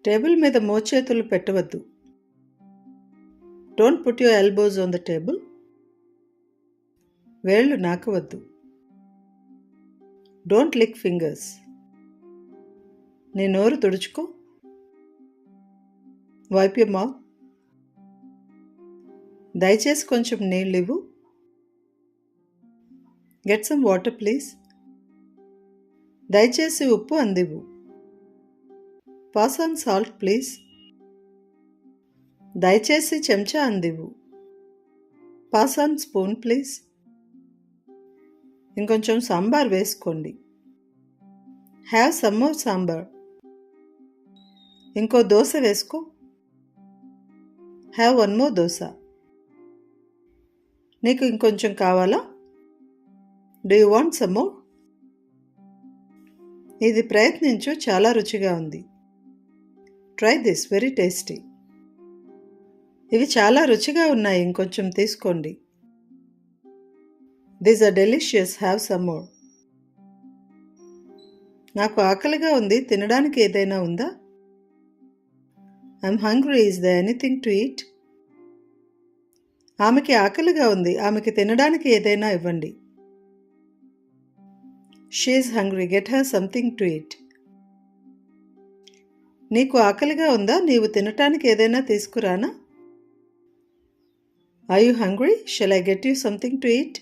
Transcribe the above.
Table మీద మోచేతులు పెట్టవద్దు. Don't put your elbows on the table. వేళ్ళు నాకవద్దు. Don't lick fingers. నీ నోరు తుడుచుకో. Wipe your mouth. దయచేసి కొంచెం నీళ్ళు ఇవ్వు. Get some water please. దయచేసి ఉప్పు అందివ్వు. Pass on salt please. దయచేసి చెంచా అందివ్వు. Pass on spoon please. ఇంకొంచెం సాంబార్ వేసుకోండి. Have some more sambar. ఇంకో దోశ వేసుకో. Have one more dosa. నీకు ఇంకొంచెం కావాలా? Do you want some more? ఇది ప్రయత్నించు, చాలా రుచిగా ఉంది. Try this, very tasty. ఇవి చాలా రుచిగా ఉన్నాయి, ఇంకొంచెం తీసుకోండి. These are delicious, have some more. నాకు ఆకలిగా ఉంది, తినడానికి ఏదైనా ఉందా? I'm hungry, is there anything to eat? ఆమెకి ఆకలిగా ఉంది, ఆమెకి తినడానికి ఏదైనా ఇవ్వండి. She is hungry, get her something to eat. నీకు ఆకలిగా ఉందా? నీవు తినటానికి ఏదైనా తీసుకురానా? Are you hungry? Shall I get you something to eat?